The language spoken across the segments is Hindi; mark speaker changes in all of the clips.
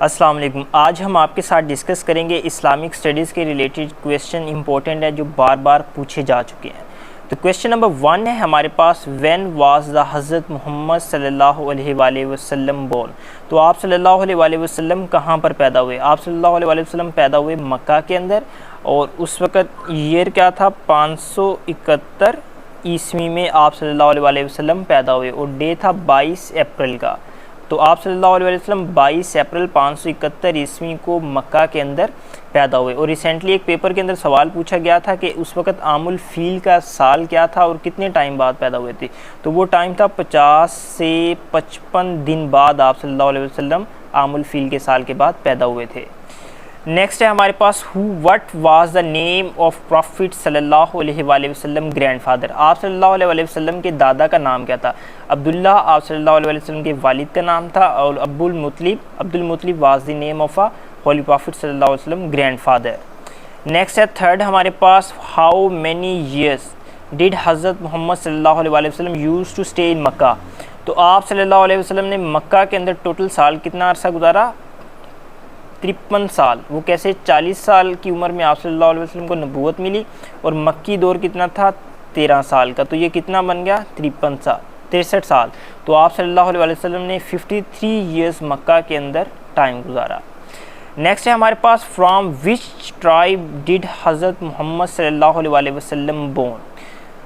Speaker 1: अस्सलाम वालेकुम। आज हम आपके साथ डिस्कस करेंगे इस्लामिक स्टडीज़ के रिलेटेड क्वेश्चन इंपॉर्टेंट है जो बार बार पूछे जा चुके हैं। तो क्वेश्चन नंबर 1 है हमारे पास, व्हेन वाज द हज़रत मोहम्मद सल्लल्लाहु अलैहि वसल्लम बोर्न। तो आप सल्लल्लाहु अलैहि वसल्लम कहाँ पर पैदा हुए? आप सल्लल्लाहु अलैहि वसल्लम पैदा हुए मक्का के अंदर, और उस वक़्त ईयर क्या था? 571 ईस्वी में आप सल्लल्लाहु अलैहि वसल्लम पैदा हुए, और डे था 22 अप्रैल का। तो आप सल्लल्लाहु अलैहि वसल्लम 22 अप्रैल 571 ईस्वी को मक्का के अंदर पैदा हुए। और रिसेंटली एक पेपर के अंदर सवाल पूछा गया था कि उस वक़्त आमुल फील का साल क्या था और कितने टाइम बाद पैदा हुए थे। तो वो टाइम था 50 से 55 दिन बाद आप सल्लल्लाहु अलैहि वसल्लम आमुल फील के साल के बाद पैदा हुए थे। नेक्स्ट है हमारे पास, what was the name of prophet सल्लल्लाहु अलैहि वसल्लम ग्रैंडफादर। आप सल्लल्लाहु अलैहि वसल्लम के दादा का नाम क्या था? अब्दुल्ला आप सल्लल्लाहु अलैहि वसल्लम के वालिद का नाम था, और Abdul मुतलिब was the name of a Holi prophet सल्लल्लाहु अलैहि वसल्लम ग्रैंडफादर। नेक्स्ट है थर्ड हमारे पास, हाउ मैनी ईयर्स डिड हज़रत मोहम्मद सल्लल्लाहु अलैहि वसल्लम यूज़ टू स्टे इन मक्का। तो आप सल्लल्लाहु अलैहि वसल्लम ने मक्का के अंदर टोटल साल कितना अरसा गुजारा? 53 साल। वो कैसे? 40 साल की उम्र में आप सल्लल्लाहु अलैहि वसल्लम को नबूवत मिली, और मक्की दौर कितना था? 13 साल का। तो ये कितना बन गया? 63 साल। तो आप सल्लल्लाहु अलैहि वसल्लम ने 53 ईयर्स मक्का के अंदर टाइम गुजारा। नेक्स्ट है हमारे पास, फ्रॉम विच ट्राइब डिड हज़रत मोहम्मद सल्लल्लाहु अलैहि वसल्लम बोर्न।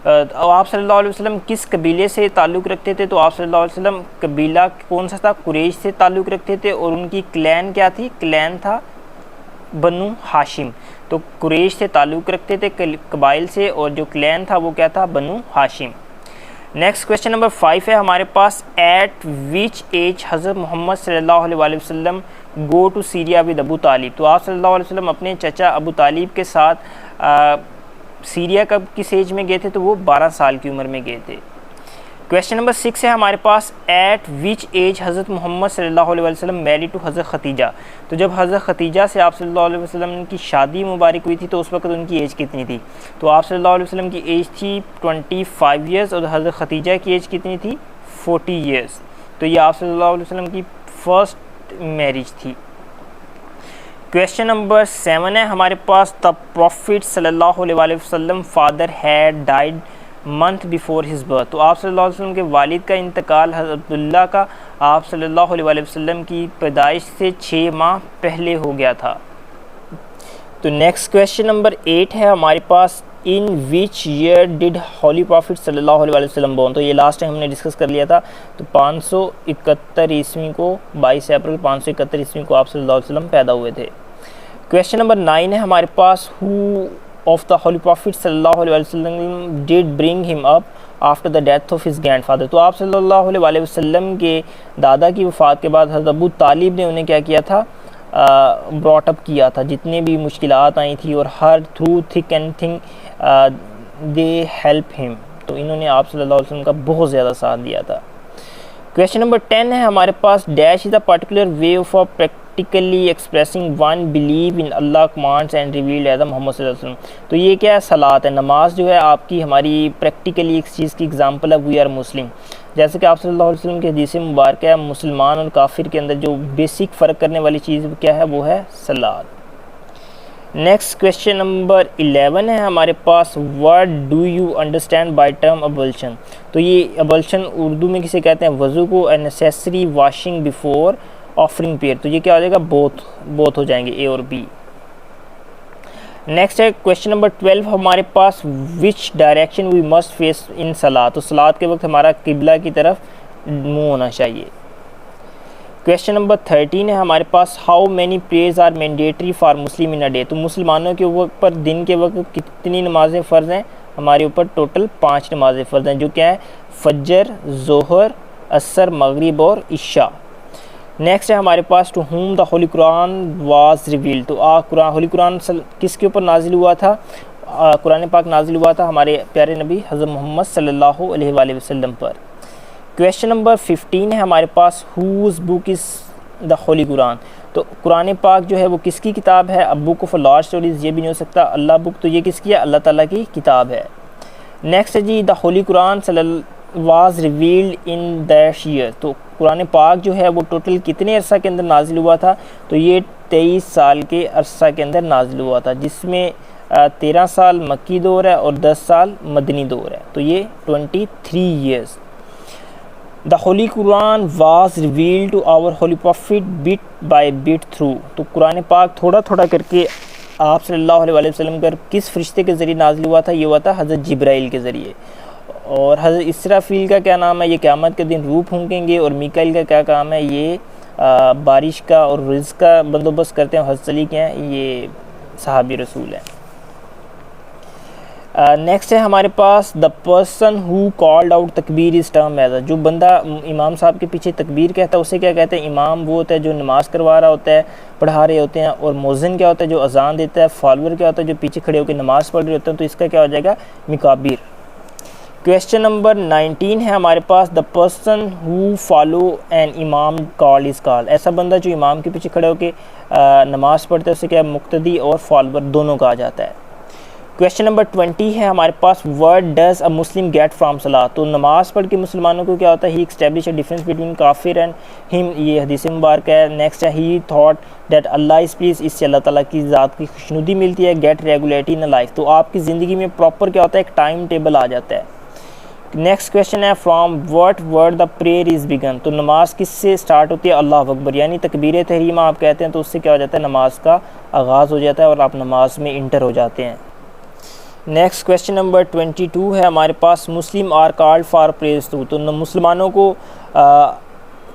Speaker 1: आप सल्लल्लाहु अलैहि वसल्लम किस कबीले से ताल्लुक़ रखते थे? तो आप सल्लल्लाहु अलैहि वसल्लम कबीला कौन सा था? कुरैश से ताल्लुक़ रखते थे, और उनकी क्लैन क्या थी? क्लैन था बनु हाशिम। तो कुरैश से ताल्लुक़ रखते थे कबाइल से, और जो क्लैन था वो क्या था? बनु हाशिम। नेक्स्ट क्वेश्चन नंबर 5 है हमारे पास, एट विच एज हज़रत मोहम्मद सल्लल्लाहु अलैहि वसल्लम go to Syria with Abu Talib. तो आप सल्लल्लाहु अलैहि वसल्लम अपने चचा अबू तालिब के साथ सीरिया कब किस एज में गए थे? तो वो 12 साल की उम्र में गए थे। क्वेश्चन नंबर 6 है हमारे पास, एट विच एज हज़रत मोहम्मद सल्लल्लाहु अलैहि वसल्लम मैरिड टू हज़रत खतीजा। तो जब हज़रत खतीजा से आप सल्लल्लाहु अलैहि वसल्लम की शादी मुबारक हुई थी तो उस वक्त उनकी एज कितनी थी? तो आप सल्लल्लाहु अलैहि वसल्लम की एज थी 25 ईयर्स, और हज़रत खतीजा की एज कितनी थी? 40 ईयर्स। तो ये आप सल्लल्लाहु अलैहि वसल्लम की फर्स्ट मैरिज थी। क्वेश्चन नंबर 7 है हमारे पास, द प्रॉफिट सल्लल्लाहु अलैहि वसल्लम father had died month before his birth. तो आप सल्लल्लाहु अलैहि वसल्लम के वालिद का इंतकाल हज़रत अब्दुल्ला का आप सल्लल्लाहु अलैहि वसल्लम की पैदाइश से 6 माह पहले हो गया था। तो नेक्स्ट क्वेश्चन नंबर 8 है हमारे पास, in which year did holy prophet सल्लल्लाहु अलैहि वसल्लम बोर्न। तो ये लास्ट टाइम हमने डिस्कस कर लिया था। तो 571 ईस्वी को 22 अप्रैल 571 ईस्वी को आप सल्लल्लाहु अलैहि वसल्लम पैदा हुए थे। क्वेश्चन नंबर 9 है हमारे पास, who of the holy prophet सल्लल्लाहु अलैहि वसल्लम did bring him up after the death of his grandfather. तो आप सल्लल्लाहु अलैहि वसल्लम के दादा की वफ़ात के बाद हज़रत अबू तालिब ने उन्हें क्या किया था? ब्रॉट अप किया था। जितने भी मुश्किलात आई थी, और her through thick and thing they help him. तो इन्होंने आप सल्लल्लाहु अलैहि वसल्लम का बहुत ज़्यादा साथ दिया था। क्वेश्चन नंबर 10 है हमारे पास, dash is a particular way of a practically expressing one believe in Allah commands and revealed as Muhammad सल्लल्लाहु अलैहि वसल्लम। तो ये क्या है? सलात है। नमाज जो है आपकी हमारी प्रैक्टिकली एक चीज़ की एग्जांपल है, वी आर मुस्लिम। जैसे कि आप सल्लल्लाहु अलैहि वसल्लम के हदीस मुबारक है, मुसलमान और काफिर के अंदर जो बेसिक फ़र्क करने वाली चीज़ क्या है? वो है सलात। नेक्स्ट क्वेश्चन नंबर 11 है हमारे पास, what do you understand by term ablution. तो ये अबल्शन उर्दू में किसे कहते हैं? वज़ू को, a necessary washing before offering pair. तो ये क्या हो जाएगा? बोथ हो जाएंगे, ए और बी। नेक्स्ट है क्वेश्चन नंबर 12 हमारे पास, which direction we must face in सलात। तो सलात के वक्त हमारा किबला की तरफ मुँह होना चाहिए। क्वेश्चन नंबर 13 है हमारे पास, how many prayers are mandatory for Muslim in a day. तो मुसलमानों के ऊपर दिन के वक्त कितनी नमाज़ें फ़र्ज़ हैं? हमारे ऊपर टोटल 5 नमाज़ें फ़र्ज़ हैं, जो क्या है? फजर, ज़ोहर, असर, मगरिब और इशा। नेक्स्ट है हमारे पास, to whom the holy Quran was revealed. तो होली कुरान किसके ऊपर नाजिल हुआ था? कुरान पाक नाजिल हुआ था हमारे प्यारे नबी हज़रत मोहम्मद सल्लल्लाहु अलैहि वसल्लम पर। क्वेश्चन नंबर 15 है हमारे पास, whose book is the holy Quran. तो कुरान पाक जो है वो किसकी किताब है? A book of lord stories. ये भी नहीं हो सकता अल्लाह बुक, तो ये किसकी है? अल्लाह ताला की किताब है। नेक्स्ट है जी, the holy Quran was revealed in that year. तो कुरान पाक जो है वो टोटल कितने अरसा के अंदर नाजिल हुआ था, तो ये 23 साल के अरसा के अंदर नाजिल हुआ था, जिसमें 13 साल मक्की दौर है और 10 साल मदनी दौर है, तो ये 23 years. The holy Quran was revealed to our holy prophet bit by bit through, तो कुरान पाक थोड़ा थोड़ा करके आप सल्लल्लाहु अलैहि वसल्लम पर किस फरिश्ते के ज़रिए नाजिल हुआ था, ये हुआ था हज़रत जिब्राइल के ज़रिए। और हज़रत इसराफील का क्या नाम है, ये क़यामत के दिन रूह फूंकेंगे। और मीकाईल का क्या काम है, ये बारिश का और रिज़्क़ का बंदोबस्त करते हैं। हज़रत अली के हैं, ये सहाबी रसूल हैं। नेक्स्ट है हमारे पास the person who called out तकबीर इस टर्म एज, जो बंदा इमाम साहब के पीछे तकबीर कहता है उसे क्या कहते हैं, इमाम वो होता है जो नमाज़ करवा रहा होता है, पढ़ा रहे होते हैं। और मुअज़्ज़िन क्या होता है जो अजान देता है। फॉलोअर क्या होता है जो पीछे खड़े होकर नमाज़ पढ़ रहे होते हैं, तो इसका क्या हो जाएगा, मिकाबिर। क्वेश्चन नंबर 19 है हमारे पास the person who follow an imam call is called, ऐसा बंदा जो इमाम के पीछे खड़े होकर नमाज़ पढ़ता है उसे क्या मुक्तदी और फॉलोअर दोनों कहा जाता है। क्वेश्चन नंबर 20 है हमारे पास what does a Muslim get from सलाह, तो नमाज़ पढ़ के मुसलमानों को क्या होता है, he establish a difference between काफिर एंड हिम, ये हदीस मुबारक है। नेक्स्ट है ही thought that Allah is please, इससे अल्लाह ताला की ज़ात की खुशनुदी मिलती है। गेट रेगुलेटी इन लाइफ, तो आपकी ज़िंदगी में प्रॉपर क्या होता है, एक टाइम टेबल आ जाता है। नेक्स्ट क्वेश्चन है from what word the prayer is begun, तो नमाज किससे स्टार्ट होती है, अल्लाह अकबर, यानी तकबीर तहरीमा आप कहते हैं, तो उससे क्या हो जाता है, नमाज का आगाज़ हो जाता है और आप नमाज में इंटर हो जाते हैं। नेक्स्ट क्वेश्चन नंबर 22 है हमारे पास Muslim are called for prayers to, तो मुसलमानों को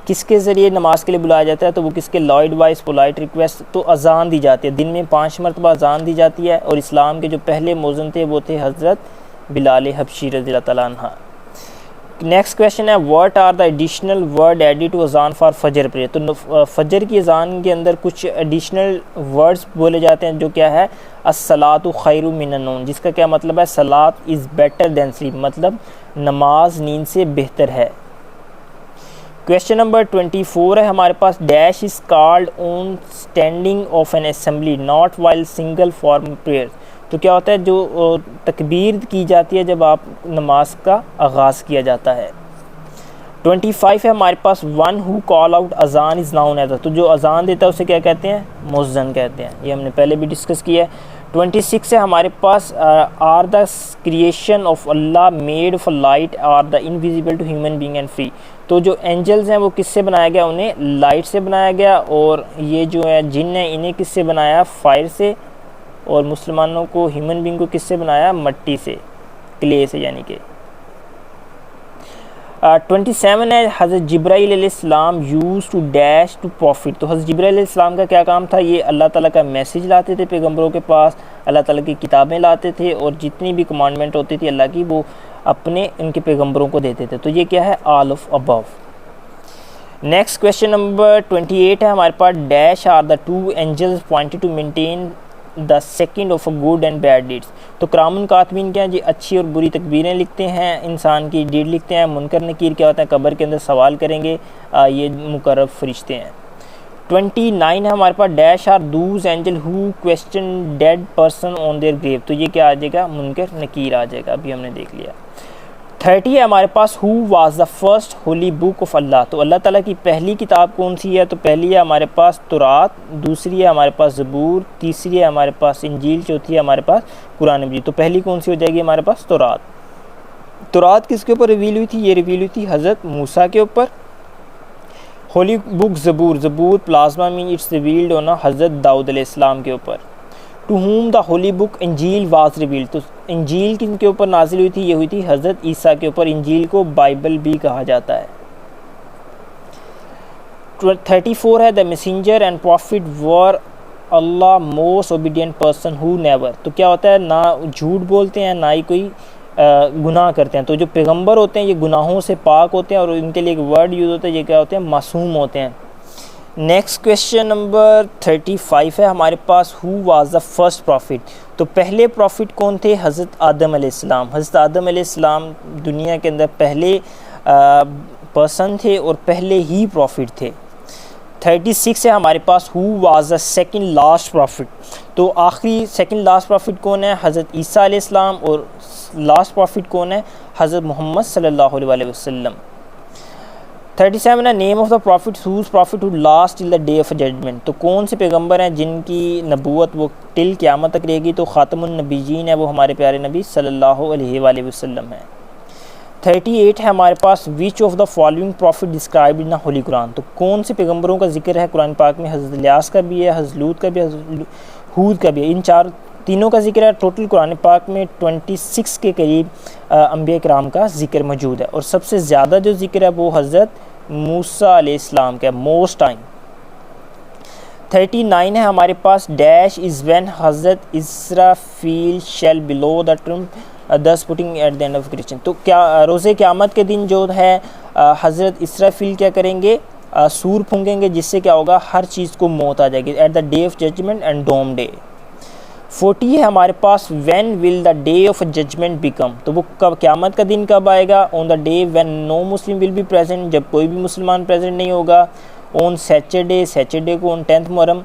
Speaker 1: किसके ज़रिए नमाज के लिए बुलाया जाता है, तो वो किसके, लॉयड वाइस पोलाइट रिक्वेस्ट, तो अजान दी जाती है, दिन में 5 मरतबा अजान दी जाती है। और इस्लाम के जो पहले मुअज़्ज़िन थे वो थे हज़रत बिलाल हबशी रज़ियल्लाहु तआला अन्हा। नेक्स्ट क्वेश्चन है what are the additional word added to अजान फॉर फजर प्रेयर, तो फजर की अजान के अंदर कुछ एडिशनल वर्ड्स बोले जाते हैं जो क्या है, अस्सलातु खैरु मिनन नौम, जिसका क्या मतलब है, सलात इज़ बेटर दैन स्लीप, मतलब नमाज नींद से बेहतर है। क्वेश्चन नंबर 24 है हमारे पास dash is called on standing of an assembly not while single form prayer, तो क्या होता है, जो तकबीर की जाती है जब आप नमाज का आगाज़ किया जाता है। 25 है हमारे पास वन हु कॉल आउट अजान इज़ नाउन एज, तो जो अजान देता है उसे क्या कहते हैं, मुअज़्ज़िन कहते हैं, ये हमने पहले भी डिस्कस किया है। 26 है हमारे पास are the creation of Allah made of light are the invisible to human being and free, तो जो एंजल्स हैं वो किससे बनाया गया, उन्हें लाइट से बनाया गया। और ये जो है जिन है इन्हें किससे बनाया, फायर से। और मुसलमानों को ह्यूमन बींग को किससे बनाया, मट्टी से, क्ले से यानी कि। 27 है हज़रत जिब्राईल अलैहिस्सलाम use to dash to prophet, तो हज़रत जिब्राईल अलैहिस्सलाम का क्या काम था, ये अल्लाह ताला का मैसेज लाते थे पैगंबरों के पास, अल्लाह ताला की किताबें लाते थे और जितनी भी कमांडमेंट होती थी अल्लाह की वो अपने उनके पैगंबरों को देते थे, तो ये क्या है, all of above. Next question number 28 है हमारे पास dash are the two angels pointed to maintain the second of a good and bad deeds, तो करामुन कातमीन क्या है जी, अच्छी और बुरी तकबीरें लिखते हैं, इंसान की डीड लिखते हैं। मुनकर नकीर क्या होता है, कब्र के अंदर सवाल करेंगे, ये मुकर्रब फरिश्ते हैं। 29 है हमारे पास dash are those angel who question dead person on their grave, तो ये क्या आ जाएगा, मुनकर नकीर आ जाएगा, अभी हमने देख लिया। 30 है हमारे पास who was the first holy book of Allah, तो अल्लाह ताला की पहली किताब कौन सी है, तो पहली है हमारे पास तौरात, दूसरी है हमारे पास ज़बूर, तीसरी है हमारे पास इंजील, चौथी है हमारे पास कुरान मजीद। तो पहली कौन सी हो जाएगी हमारे पास, तौरात। तौरात किसके ऊपर रिवील हुई थी, ये रिवील हुई थी हज़रत मूसा के ऊपर। होली बुक ज़बूर, ज़बूर प्लाज्मा मीन इट्स रिवील्ड होना हज़रत दाऊद अलैहिस्सलाम के ऊपर। To whom the holy book इंजील वाज रिवील्ड, तो इंजील किनके ऊपर नाजिल हुई थी, ये हुई थी हज़रत ईसा के ऊपर। इंजील को बाइबल भी कहा जाता है। 34 है the messenger and profit were Allah most obedient person who never, तो क्या होता है, ना झूठ बोलते हैं ना ही कोई गुनाह करते हैं, तो जो पैगंबर होते हैं ये गुनाहों से पाक होते हैं और इनके लिए एक वर्ड यूज़ होता है, ये क्या होते हैं, मासूम होते हैं। नेक्स्ट क्वेश्चन नंबर 35 है हमारे पास who was the first prophet, तो पहले प्रॉफिट कौन थे, हज़रत आदम अलैहिस्सलाम। हज़रत आदम अलैहिस्सलाम दुनिया के अंदर पहले पर्सन थे और पहले ही प्रॉफिट थे। 36 है हमारे पास who was the second last prophet, तो आखिरी सेकंड लास्ट प्रॉफिट कौन है, हज़रत ईसा अलैहिस्सलाम, और लास्ट प्रॉफिट कौन है, हज़रत मोहम्मद सल्लल्लाहु अलैहि वसल्लम। 37 है name of the prophet who's prophet who last till the day of judgment. तो कौन से पैगंबर हैं जिनकी नबूवत वो टिल क़यामत तक रहेगी? तो ख़ातमुन नबीयीन है, वो हमारे प्यारे नबी सल्लल्लाहु अलैहि वसल्लम है। 38 है हमारे पास which of the following prophet described in the holy Quran. तो कौन से पैगंबरों का जिक्र है कुरान पाक में? हज़रत इलियास का भी है, हज़रत लूत का भी है, हज़रत हूद का भी है। इन तीनों का जिक्र है। टोटल कुरान पाक में 26 के करीब अंबिया किराम का जिक्र मौजूद है और सबसे ज़्यादा जो जिक्र है वो हज़रत मूसा अलैहिस्सलाम का मोस्ट टाइम। 39 है हमारे पास डैश इज़ व्हेन हज़रत इसराफील shall blow the trump thus putting at the end of Christian. तो क्या रोज़े क़यामत के दिन जो है हज़रत इसराफील क्या करेंगे? सूर फूंकेंगे, जिससे क्या होगा? हर चीज़ को मौत आ जाएगी। At the day of judgement and doom day. 40 है हमारे पास when will the day of judgement become. तो वो कब क़यामत का दिन कब आएगा? On the day when no Muslim will be present, जब कोई भी मुसलमान प्रेजेंट नहीं होगा। ऑन सैटरडे को ऑन 10 मुहर्रम।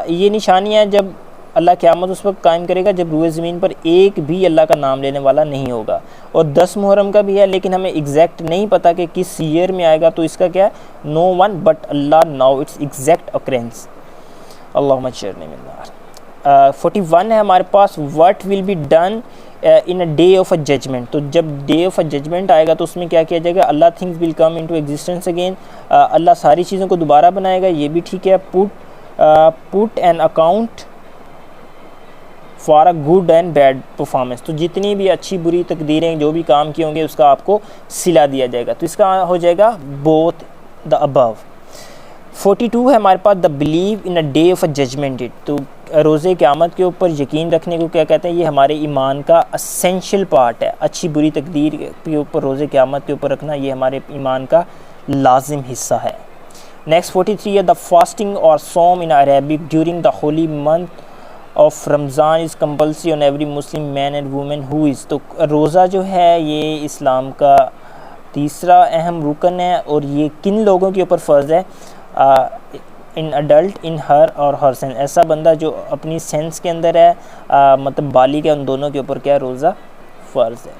Speaker 1: ये निशानी है जब अल्लाह क़यामत उस वक्त कायम करेगा जब रूए ज़मीन पर एक भी अल्लाह का नाम लेने वाला नहीं होगा। और 10 मुहर्रम का भी है, लेकिन हमें एग्जैक्ट नहीं पता कि किस ईयर में आएगा। तो इसका क्या है? No one but Allah now it's exact occurrence. अल्लाहुम्मा अजरनी मिन नार। 41 है हमारे पास what will be done in a day of a judgement. तो जब डे ऑफ अ जजमेंट आएगा तो उसमें क्या किया जाएगा? Allah things will come into existence again. अल्लाह सारी चीज़ों को दोबारा बनाएगा, ये भी ठीक है। Put an account for a good and bad performance. तो जितनी भी अच्छी बुरी तकदीरें जो भी काम किए होंगे उसका आपको सिला दिया जाएगा। तो इसका हो जाएगा बोथ द अबव। 42 है हमारे पास the believe in a day of a judgement date. तो रोज़े क़यामत के ऊपर यकीन रखने को क्या कहते हैं? ये हमारे ईमान का असेंशियल पार्ट है। अच्छी बुरी तकदीर के ऊपर रोज़े क़यामत के ऊपर रखना ये हमारे ईमान का लाजिम हिस्सा है। नेक्स्ट 43 है द फास्टिंग और सोम in Arabic during the holy month of रमज़ान is compulsory on every Muslim man and women who is. तो रोज़ा जो है ये इस्लाम का तीसरा अहम रुकन है और ये किन लोगों के ऊपर फ़र्ज़ है? इन अडल्ट इन हर और हर सेंस। ऐसा बंदा जो अपनी सेंस के अंदर है मतलब बालिग है, उन दोनों के ऊपर क्या रोज़ा फ़र्ज़ है।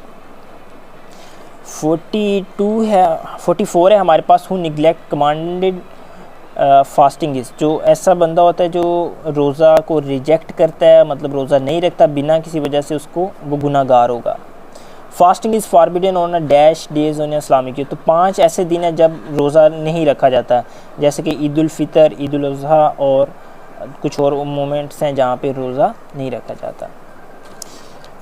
Speaker 1: 44 है हमारे पास who neglect commanded fasting is. जो ऐसा बंदा होता है जो रोज़ा को रिजेक्ट करता है, मतलब रोज़ा नहीं रखता बिना किसी वजह से, उसको वो गुनाहगार होगा। Fasting is forbidden on a dash days on Islamic. तो 5 ऐसे दिन हैं जब रोज़ा नहीं रखा जाता, जैसे कि ईद उल फितर, ईद उल अज़हा और कुछ और मोमेंट्स हैं जहाँ पे रोज़ा नहीं रखा जाता।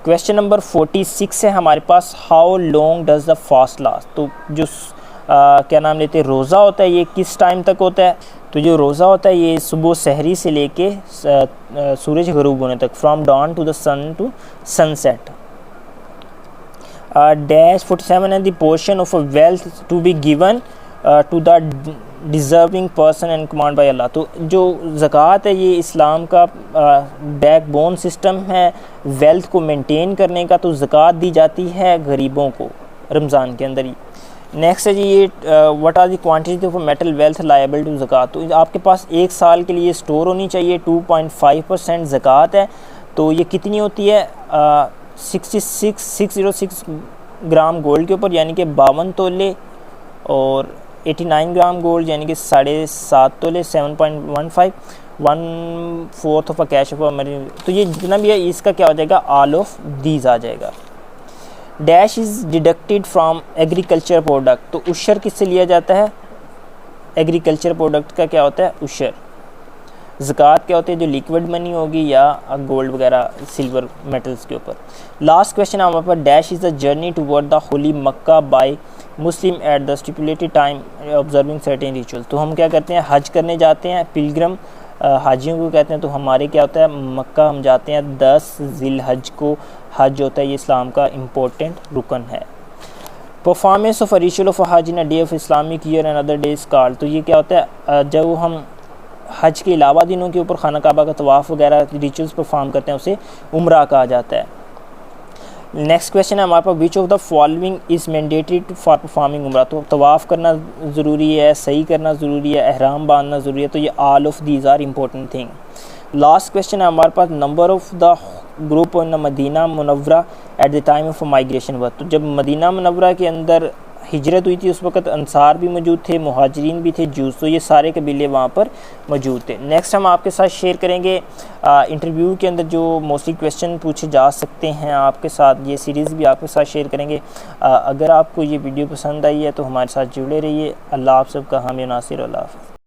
Speaker 1: क्वेश्चन नंबर 46 है हमारे पास how long does the fast last. तो जो क्या नाम लेते हैं रोज़ा होता है ये किस टाइम तक होता है? तो जो रोज़ा होता है ये सुबह सहरी से लेके सूरज ग़रूब होने तक, from dawn to the sun to sunset. Dash 47 है the portion of a wealth to be given to the deserving person and command by Allah. तो जो ज़कात है ये इस्लाम का बैकबोन सिस्टम है वेल्थ को मेंटेन करने का। तो ज़कात दी जाती है गरीबों को रमज़ान के अंदर ही। नेक्स्ट है जी ये what are the quantity of metal wealth liable to ज़कात। तो आपके पास 1 साल के लिए स्टोर होनी चाहिए। 2.5% ज़कात है। तो ये कितनी होती है? 606 ग्राम गोल्ड के ऊपर, यानी कि 52 तोले, और 89 ग्राम गोल्ड यानी कि 7.5 तोले, 7.15, 1/4 of a cash of money. तो ये जितना भी है इसका क्या हो जाएगा? ऑल ऑफ दीज आ जाएगा। Dash is deducted from agriculture product. तो उशर किससे लिया जाता है? एग्रीकल्चर प्रोडक्ट का क्या होता है? उशर। ज़कात क्या होती है? जो लिक्विड मनी होगी या गोल्ड वगैरह सिल्वर मेटल्स के ऊपर। लास्ट क्वेश्चन हमारे पास dash is the journey toward the holy Mecca by Muslim at the stipulated time observing certain ritual. तो हम क्या करते हैं? हज करने जाते हैं, पिलग्रम हाजियों को कहते हैं। तो हमारे क्या होता है? मक्का हम जाते हैं 10 ज़िल हज को। हज होता है ये इस्लाम का इम्पोर्टेंट रुकन है। Performance of a ritual of a हज in a day of Islamic year and other days called. तो ये क्या होता है? जब हम हज के अलावा दिनों के ऊपर खाना काबा का तवाफ़ वगैरह रिचुअल्स परफॉर्म करते हैं उसे उम्रा कहा जाता है। नेक्स्ट क्वेश्चन है हमारे पास which of the following is mandatory for performing उम्रा। तो तवाफ़ करना ज़रूरी है, सही करना ज़रूरी है, एहराम बांधना ज़रूरी है। तो ये all of these are important thing. Last question है हमारे पास number of the group in Medina Munawwara at the time of migration work. तो जब मदीना मुनव्वरा के अंदर हिजरत हुई थी उस वक्त अंसार भी मौजूद थे, मुहाजिरीन भी थे, जूस, तो ये सारे कबीले वहाँ पर मौजूद थे। नेक्स्ट हम आपके साथ शेयर करेंगे इंटरव्यू के अंदर जो मोस्टली क्वेश्चन पूछे जा सकते हैं आपके साथ, ये सीरीज़ भी आपके साथ शेयर करेंगे। अगर आपको ये वीडियो पसंद आई है तो हमारे साथ जुड़े रहिए। अल्लाह आप सबका हामी नासिर। अल्लाह हाफ़िज़।